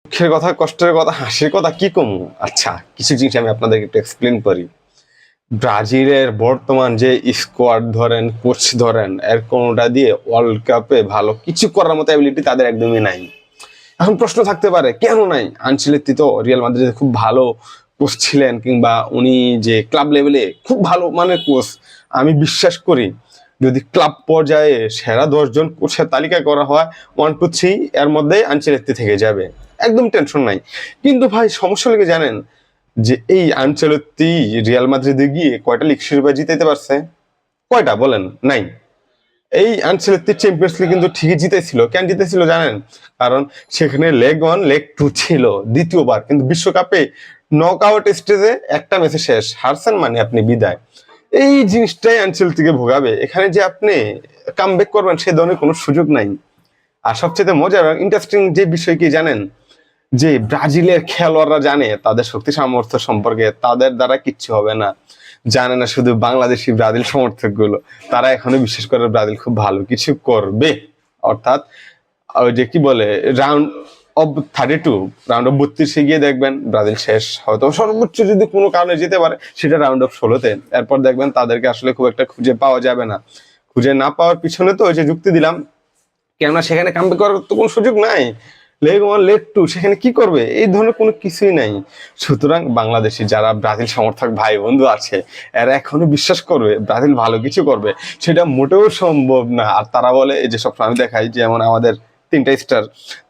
দুঃখের কথা, কষ্টের কথা, হাসির কথা কি কমু। আচ্ছা, কিছু জিনিস আমি আপনাদেরকে একটু এক্সপ্লেন করি। ব্রাজিলের বর্তমান যে স্কোয়াড ধরেন, কোচ ধরেন, এর কোনোটা দিয়ে ওয়ার্ল্ড কাপে ভালো কিছু করার মতো অ্যাবিলিটি তাদের একদমই নাই। এখন প্রশ্ন থাকতে পারে কেন নাই? আনচেলত্তি তো রিয়াল মাদ্রিদে খুব ভালো কোচ ছিলেন, কিংবা উনি যে ক্লাব লেভেলে খুব ভালো মানের কোচ। আমি বিশ্বাস করি যদি ক্লাব পর্যায়ে সেরা 10 জন কোচের তালিকা করা হয়, 1 2 3 এর মধ্যে আনচেলত্তি থেকে যাবে, একদম টেনশন নাই। কিন্তু ভাই সমস্যা লেগে জানেন যে এই আনচেলত্তি রিয়াল মাদ্রিদে গিয়ে কয়টা লিগ শিরোপা জিতাইতে পারছে? কয়টা বলেন? নাই। এই আনচেলত্তি চ্যাম্পিয়ন্স লিগ কিন্তু ঠিকই জিতেছিল। কেন জিতেছিল জানেন? কারণ সেখানে লেগ 1 লেগ 2 ছিল দ্বিতীয়বার, কিন্তু বিশ্বকাপে নক আউট স্টেজে একটা ম্যাচে শেষ হারছেন, মানে আপনি বিদায়। এই জিনিসটাই আনচেলত্তিকে ভোগাবে। এখানে যে আপনি কামব্যাক করবেন সে ধরনের কোনো সুযোগ নাই। আর সবচেয়ে মজার ইন্টারেস্টিং যে বিষয় কি জানেন, যে ব্রাজিলের খেলোয়াড়রা জানে তাদের শক্তি সামর্থ্য সম্পর্কে তাদের দ্বারা কিচ্ছু হবে না। জানে না শুধু বাংলাদেশি ব্রাজিল সমর্থক গুলো, তারা এখনো বিশ্বাস করে ব্রাজিল খুব ভালো কিছু করবে। অর্থাৎ ওই যে কি বলে, রাউন্ড অফ 32, রাউন্ড অফ 32 গিয়ে দেখবেন ব্রাজিল শেষ। হয়তো সর্বোচ্চ যদি কোনো কারণে যেতে পারে সেটা রাউন্ড অফ 16-তে। এরপর দেখবেন তাদেরকে আসলে খুব একটা খুঁজে পাওয়া যাবে না। খুঁজে না পাওয়ার পিছনে তো ওই যে যুক্তি দিলাম, কেননা সেখানে কামব্যাক করার তো কোনো সুযোগ নাই। লেগ 1 লেগ 2 সেখানে কি করবে? এই ধরনের কোনো কিছুই নাই। সুতরাং বাংলাদেশি যারা ব্রাজিল সমর্থক ভাই বন্ধু আছে, এরা এখনো বিশ্বাস করবে ব্রাজিল ভালো কিছু করবে, সেটা মোটেও সম্ভব না। আর তারা বলে, এই যে সব আমি দেখাই যেমন আমাদের 3টা স্টার,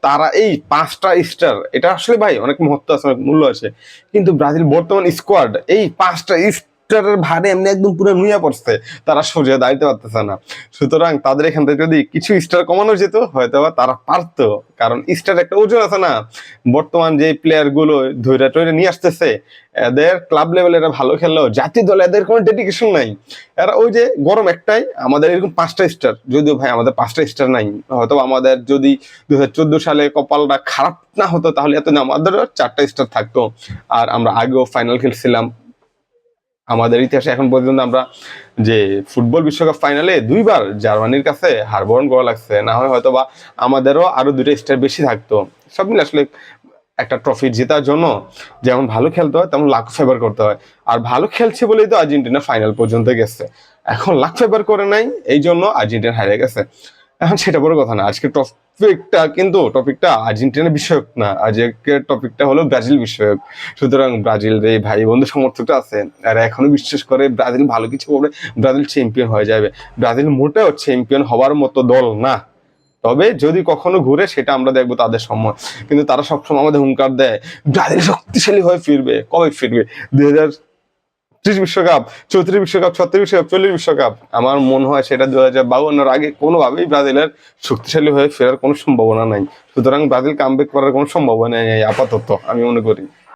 তারা এই 5টা স্টার, এটা আসলে ভাই অনেক মহত্ব আছে, অনেক মূল্য আছে। কিন্তু ব্রাজিল বর্তমান স্কোয়াড এই 5টা স্টারের ভারে এমনি একদম পুরো নুয়ে পড়ছে, তারা সোজা দাঁড়াইতে পারতেছে না। সুতরাং তাদের এখান থেকে যদি কিছু স্টার কমানো যেত হয়তো বা তারা পারতো, কারণ স্টার একটা ওজন আছে না। বর্তমান যে প্লেয়ার গুলো ধৈর্য টৈরে নিয়ে আসতেছে, এদের ক্লাব লেভেলে এরা ভালো খেললেও জাতীয় দলে এদের কোনো ডেডিকেশন নাই। এরা ওই যে গরম একটাই, আমাদের এরকম 5টা স্টার, যদিও ভাই আমাদের 5টা স্টার নাই। হয়তো আমাদের যদি 2014 সালে কপালটা খারাপ না হতো তাহলে এত না, আমাদের 4টা স্টার থাকতো। আর আমরা আগেও ফাইনাল খেলছিলাম। আমাদের ইতিহাসে এখন পর্যন্ত আমরা যে ফুটবল বিশ্বকাপ ফাইনালে 2বার জার্মানির কাছে হার বরণ করা লাগছে। না হয় হয়তো বা আমাদেরও আরো 2টা স্টার বেশি থাকতো। সব মিলে আসলে একটা ট্রফি জেতার জন্য যেমন ভালো খেলতে হয় তেমন লাক ফেভার করতে হয়। আর ভালো খেলছে বলেই তো আর্জেন্টিনা ফাইনাল পর্যন্ত গেছে। এখন লাক ফেভার করে নাই, এই জন্য আর্জেন্টিনা হারিয়ে গেছে। এখন সেটা বড় কথা না। আজকে টপিকটা আর্জেন্টিনা বিষয়ক না, আজকের টপিকটা হলো ব্রাজিল বিষয়ক। সুতরাং ব্রাজিল রে ভাই বন্ধু সমর্থকটা আছে, আর এখনো বিশ্বাস করে ব্রাজিল ভালো কিছু করবে, ব্রাজিল চ্যাম্পিয়ন হয়ে যাবে। ব্রাজিল মোটেও চ্যাম্পিয়ন হওয়ার মতো দল না। তবে যদি কখনো ঘুরে সেটা আমরা দেখবো তাদের সময়। কিন্তু তারা সবসময় আমাদের হুঙ্কার দেয় ব্রাজিল শক্তিশালী হয়ে ফিরবে। কবে ফিরবে? 2030 বিশ্বকাপ, 34 বিশ্বকাপ, 36 বিশ্বকাপ, 40 বিশ্বকাপ? আমার মনে হয় সেটা 2052-এর আগে কোনোভাবেই ব্রাজিলের শক্তিশালী হয়ে ফেরার কোনো সম্ভাবনা নাই। সুতরাং ব্রাজিল কামব্যাক করার কোনো সম্ভাবনা নেই আপাতত, আমি মনে করি।